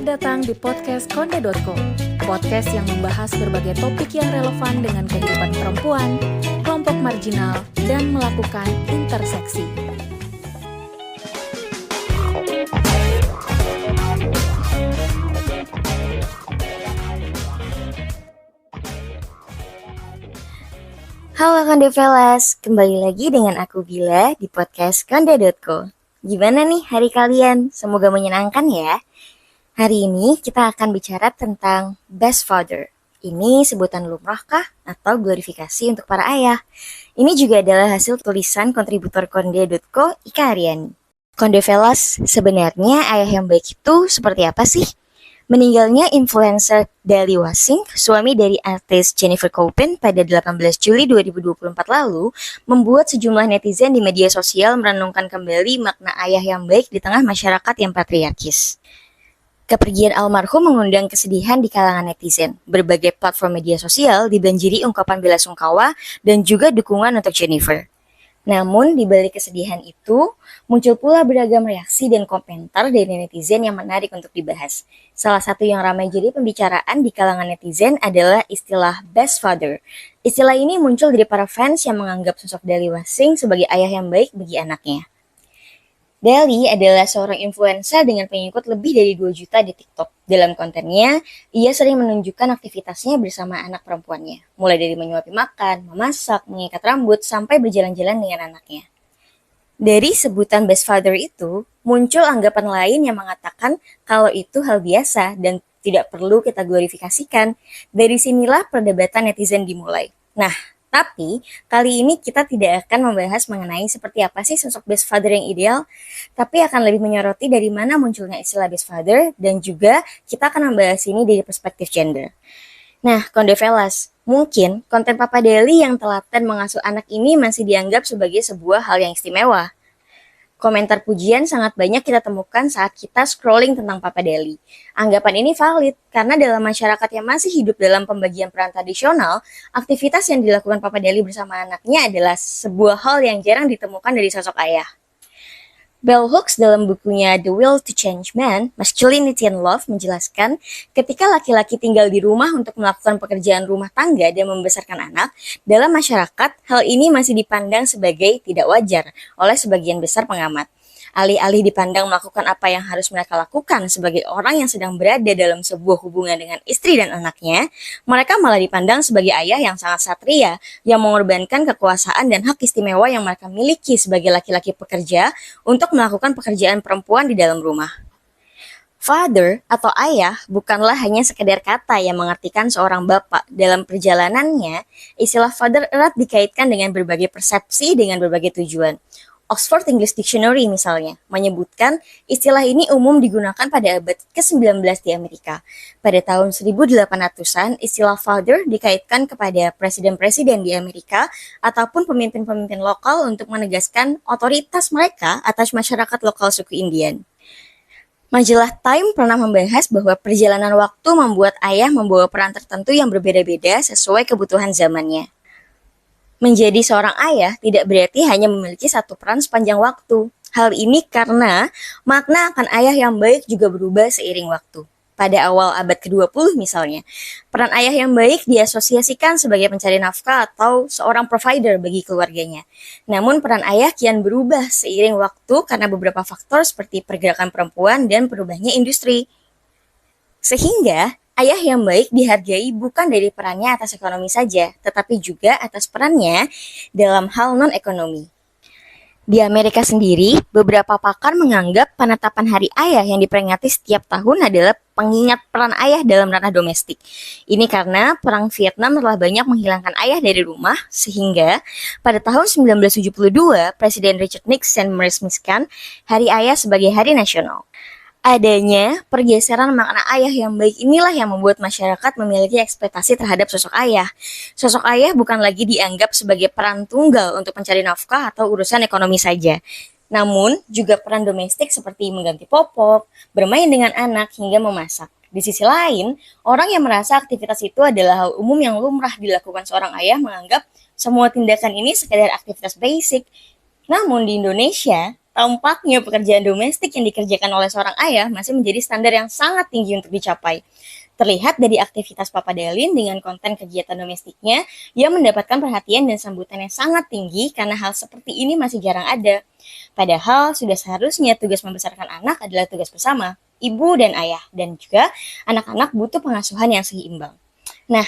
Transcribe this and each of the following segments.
Selamat datang di podcast Konde.co, podcast yang membahas berbagai topik yang relevan dengan kehidupan perempuan, kelompok marginal, dan melakukan interseksi. Halo Kondevelas, kembali lagi dengan aku Bila di podcast Konde.co. Gimana nih hari kalian? Semoga menyenangkan ya. Hari ini kita akan bicara tentang best father. Ini sebutan lumrah kah atau glorifikasi untuk para ayah? Ini juga adalah hasil tulisan kontributor Konde.co Ika Aryani. Kondevelas, sebenarnya ayah yang baik itu seperti apa sih? Meninggalnya influencer Dali Wasing, suami dari artis Jennifer Copen pada 18 Juli 2024 lalu, membuat sejumlah netizen di media sosial merenungkan kembali makna ayah yang baik di tengah masyarakat yang patriarkis. Kepergian almarhum mengundang kesedihan di kalangan netizen. Berbagai platform media sosial dibanjiri ungkapan belasungkawa dan juga dukungan untuk Jennifer. Namun, di balik kesedihan itu, muncul pula beragam reaksi dan komentar dari netizen yang menarik untuk dibahas. Salah satu yang ramai jadi pembicaraan di kalangan netizen adalah istilah best father. Istilah ini muncul dari para fans yang menganggap sosok Dali Wasing sebagai ayah yang baik bagi anaknya. Dali adalah seorang influencer dengan pengikut lebih dari 2 juta di TikTok. Dalam kontennya, ia sering menunjukkan aktivitasnya bersama anak perempuannya, mulai dari menyuapi makan, memasak, mengikat rambut, sampai berjalan-jalan dengan anaknya. Dari sebutan best father itu, muncul anggapan lain yang mengatakan kalau itu hal biasa dan tidak perlu kita glorifikasikan. Dari sinilah perdebatan netizen dimulai. Nah, tapi kali ini kita tidak akan membahas mengenai seperti apa sih sosok best father yang ideal, tapi akan lebih menyoroti dari mana munculnya istilah best father dan juga kita akan membahas ini dari perspektif gender. Nah, Kondevelas, mungkin konten Papa Dali yang telaten mengasuh anak ini masih dianggap sebagai sebuah hal yang istimewa. Komentar pujian sangat banyak kita temukan saat kita scrolling tentang Papa Dali. Anggapan ini valid karena dalam masyarakat yang masih hidup dalam pembagian peran tradisional, aktivitas yang dilakukan Papa Dali bersama anaknya adalah sebuah hal yang jarang ditemukan dari sosok ayah. Bell Hooks dalam bukunya The Will to Change Man, Masculinity and Love menjelaskan ketika laki-laki tinggal di rumah untuk melakukan pekerjaan rumah tangga dan membesarkan anak, dalam masyarakat hal ini masih dipandang sebagai tidak wajar oleh sebagian besar pengamat. Alih-alih dipandang melakukan apa yang harus mereka lakukan sebagai orang yang sedang berada dalam sebuah hubungan dengan istri dan anaknya, mereka malah dipandang sebagai ayah yang sangat satria, yang mengorbankan kekuasaan dan hak istimewa yang mereka miliki sebagai laki-laki pekerja untuk melakukan pekerjaan perempuan di dalam rumah. Father atau ayah bukanlah hanya sekedar kata yang mengartikan seorang bapak. Dalam perjalanannya, istilah father erat dikaitkan dengan berbagai persepsi dengan berbagai tujuan. Oxford English Dictionary misalnya menyebutkan istilah ini umum digunakan pada abad ke-19 di Amerika. Pada tahun 1800-an, istilah father dikaitkan kepada presiden-presiden di Amerika ataupun pemimpin-pemimpin lokal untuk menegaskan otoritas mereka atas masyarakat lokal suku Indian. Majalah Time pernah membahas bahwa perjalanan waktu membuat ayah membawa peran tertentu yang berbeda-beda sesuai kebutuhan zamannya. Menjadi seorang ayah tidak berarti hanya memiliki satu peran sepanjang waktu. Hal ini karena makna akan ayah yang baik juga berubah seiring waktu. Pada awal abad ke-20 misalnya, peran ayah yang baik diasosiasikan sebagai pencari nafkah atau seorang provider bagi keluarganya. Namun peran ayah kian berubah seiring waktu karena beberapa faktor seperti pergerakan perempuan dan berubahnya industri. Sehingga ayah yang baik dihargai bukan dari perannya atas ekonomi saja, tetapi juga atas perannya dalam hal non-ekonomi. Di Amerika sendiri, beberapa pakar menganggap penetapan Hari Ayah yang diperingati setiap tahun adalah pengingat peran ayah dalam ranah domestik. Ini karena Perang Vietnam telah banyak menghilangkan ayah dari rumah, sehingga pada tahun 1972, Presiden Richard Nixon meresmikan Hari Ayah sebagai hari nasional. Adanya pergeseran makna ayah yang baik inilah yang membuat masyarakat memiliki ekspektasi terhadap sosok ayah. Sosok ayah bukan lagi dianggap sebagai peran tunggal untuk mencari nafkah atau urusan ekonomi saja. Namun, juga peran domestik seperti mengganti popok, bermain dengan anak, hingga memasak. Di sisi lain, orang yang merasa aktivitas itu adalah hal umum yang lumrah dilakukan seorang ayah menganggap semua tindakan ini sekedar aktivitas basic. Namun di Indonesia, tampaknya pekerjaan domestik yang dikerjakan oleh seorang ayah masih menjadi standar yang sangat tinggi untuk dicapai. Terlihat dari aktivitas Papa Delin dengan konten kegiatan domestiknya yang mendapatkan perhatian dan sambutan yang sangat tinggi karena hal seperti ini masih jarang ada. Padahal sudah seharusnya tugas membesarkan anak adalah tugas bersama, ibu dan ayah, dan juga anak-anak butuh pengasuhan yang seimbang. Nah,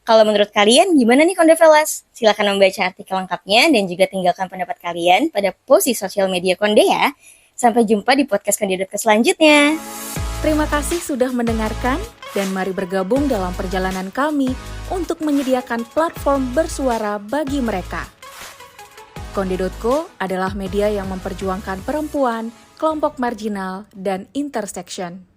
kalau menurut kalian gimana nih Kondevelas? Silakan membaca artikel lengkapnya dan juga tinggalkan pendapat kalian pada post di sosial media Konde ya. Sampai jumpa di podcast Konde.ke selanjutnya. Terima kasih sudah mendengarkan dan mari bergabung dalam perjalanan kami untuk menyediakan platform bersuara bagi mereka. Konde.co adalah media yang memperjuangkan perempuan, kelompok marginal, dan intersection.